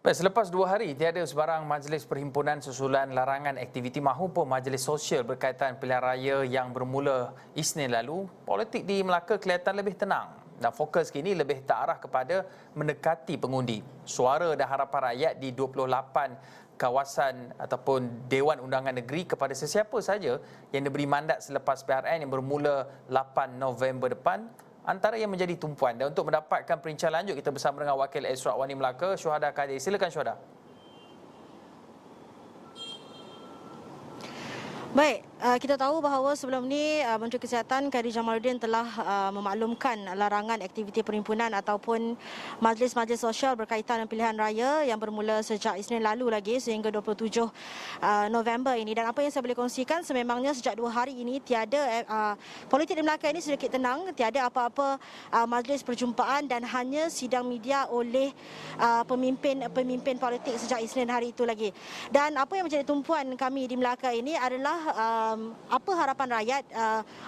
Baik, selepas 2 hari, tiada sebarang majlis perhimpunan susulan larangan aktiviti mahupun majlis sosial berkaitan pilihan raya yang bermula Isnin lalu, politik di Melaka kelihatan lebih tenang dan fokus kini lebih terarah kepada mendekati pengundi. Suara dan harapan rakyat di 28 kawasan ataupun Dewan Undangan Negeri kepada sesiapa saja yang diberi mandat selepas PRN yang bermula 8 November depan antara yang menjadi tumpuan. Dan untuk mendapatkan perincahan lanjut, kita bersama dengan Wakil Esrak Wani Melaka, Syuhada Kadir. Silakan Syuhada. Baik, kita tahu bahawa sebelum ini Menteri Kesihatan Khairy Jamaluddin telah memaklumkan larangan aktiviti perhimpunan ataupun majlis-majlis sosial berkaitan dengan pilihan raya yang bermula sejak Isnin lalu lagi sehingga 27 November ini. Dan apa yang saya boleh kongsikan, sememangnya sejak 2 hari ini tiada politik di Melaka ini sedikit tenang, tiada apa-apa majlis perjumpaan dan hanya sidang media oleh pemimpin politik sejak Isnin hari itu lagi. Dan apa yang menjadi tumpuan kami di Melaka ini adalah apa harapan rakyat,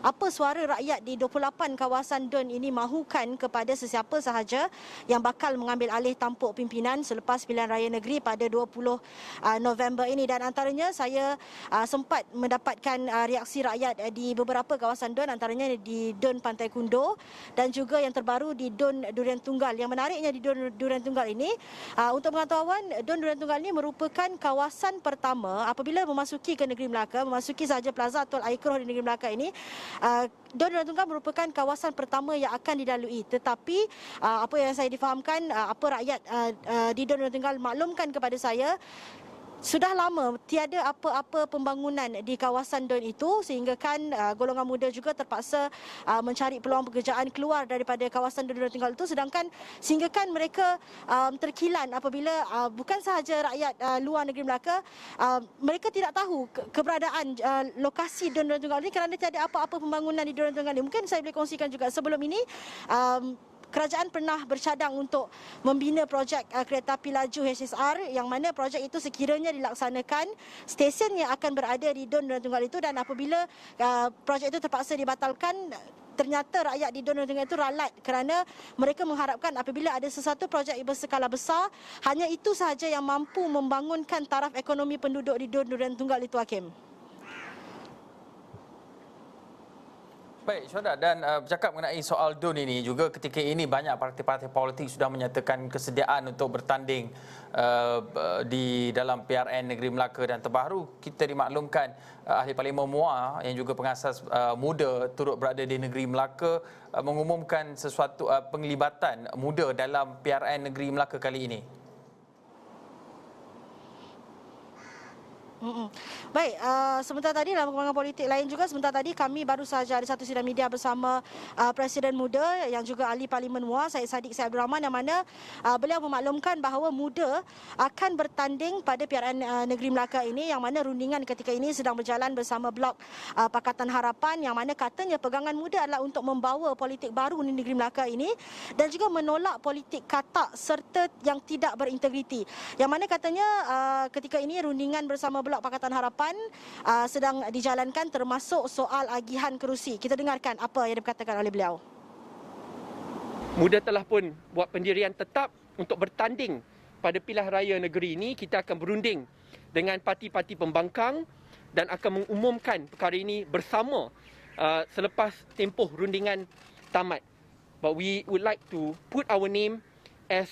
apa suara rakyat di 28 kawasan DUN ini mahukan kepada sesiapa sahaja yang bakal mengambil alih tampuk pimpinan selepas pilihan raya negeri pada 20 November ini. Dan antaranya saya sempat mendapatkan reaksi rakyat di beberapa kawasan DUN, antaranya di DUN Pantai Kundo dan juga yang terbaru di DUN Durian Tunggal. Yang menariknya di DUN Durian Tunggal ini, untuk pengetahuan, DUN Durian Tunggal ini merupakan kawasan pertama apabila memasuki ke negeri Melaka, memasuki sahaja Plaza Tol Aikroh di negeri Melaka ini. DUN Durian Tunggal merupakan kawasan pertama yang akan dilalui. Tetapi apa yang saya difahamkan, apa rakyat di DUN Durian Tunggal maklumkan kepada saya, sudah lama tiada apa-apa pembangunan di kawasan DUN itu sehingga kan golongan muda juga terpaksa mencari peluang pekerjaan keluar daripada kawasan DUN Durian Tunggal itu, sedangkan sehingga kan mereka terkilan apabila bukan sahaja rakyat luar negeri Melaka, mereka tidak tahu keberadaan lokasi DUN Durian Tunggal ini kerana tiada apa-apa pembangunan di DUN Durian Tunggal ini. Mungkin saya boleh kongsikan juga sebelum ini kerajaan pernah bercadang untuk membina projek kereta api laju HSR, yang mana projek itu sekiranya dilaksanakan, stesen yang akan berada di DUN Durian Tunggal itu, dan apabila projek itu terpaksa dibatalkan, ternyata rakyat di DUN Durian Tunggal itu ralat kerana mereka mengharapkan apabila ada sesuatu projek berskala besar, hanya itu sahaja yang mampu membangunkan taraf ekonomi penduduk di DUN Durian Tunggal itu, Hakim. Baik, Syuhada, dan bercakap mengenai soal DUN ini juga, ketika ini banyak parti-parti politik sudah menyatakan kesediaan untuk bertanding di dalam PRN Negeri Melaka, dan terbaru kita dimaklumkan Ahli Parlimen MUA yang juga pengasas muda turut berada di Negeri Melaka mengumumkan sesuatu penglibatan muda dalam PRN Negeri Melaka kali ini. Baik, sebentar tadi dalam perkembangan politik lain juga, sebentar tadi kami baru sahaja ada satu sidang media bersama Presiden Muda yang juga Ahli Parlimen MUA, Syed Saddiq Syed Abdul Rahman, yang mana beliau memaklumkan bahawa muda akan bertanding pada PRN Negeri Melaka ini, yang mana rundingan ketika ini sedang berjalan bersama Blok Pakatan Harapan, yang mana katanya pegangan muda adalah untuk membawa politik baru di Negeri Melaka ini dan juga menolak politik katak serta yang tidak berintegriti. Yang mana katanya ketika ini rundingan bersama Blok Pakatan Harapan sedang dijalankan, termasuk soal agihan kerusi. Kita dengarkan apa yang dikatakan oleh beliau. Muda telah pun buat pendirian tetap untuk bertanding pada pilihan raya negeri ini. Kita akan berunding dengan parti-parti pembangkang dan akan mengumumkan perkara ini bersama selepas tempoh rundingan tamat. But we would like to put our name as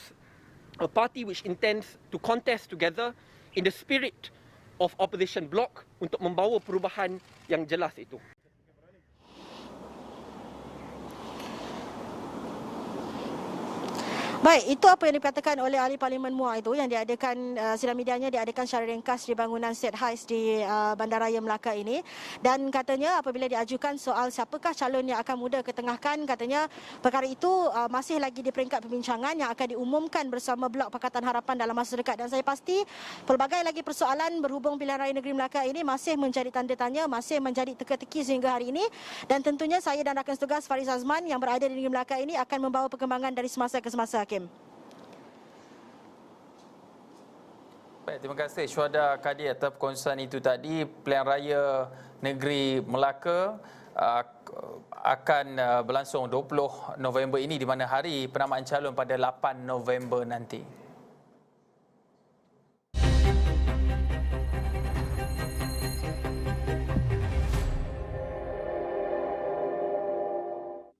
a party which intends to contest together in the spirit of opposition bloc untuk membawa perubahan yang jelas itu. Baik, itu apa yang dikatakan oleh Ahli Parlimen MUA itu, yang diadakan sidang medianya diadakan secara ringkas di bangunan State Heights di Bandaraya Melaka ini. Dan katanya apabila diajukan soal siapakah calon yang akan muda ketengahkan, katanya perkara itu masih lagi di peringkat perbincangan yang akan diumumkan bersama Blok Pakatan Harapan dalam masa dekat. Dan saya pasti pelbagai lagi persoalan berhubung pilihan raya negeri Melaka ini masih menjadi tanda tanya, masih menjadi teka-teki sehingga hari ini. Dan tentunya saya dan rakan setugas Faris Azman yang berada di negeri Melaka ini akan membawa perkembangan dari semasa ke semasa, Hakim. Baik, terima kasih Syuhada Kadir atas perkongsian itu tadi. Pilihan raya negeri Melaka akan berlangsung 20 November ini, di mana hari penamaan calon pada 8 November nanti.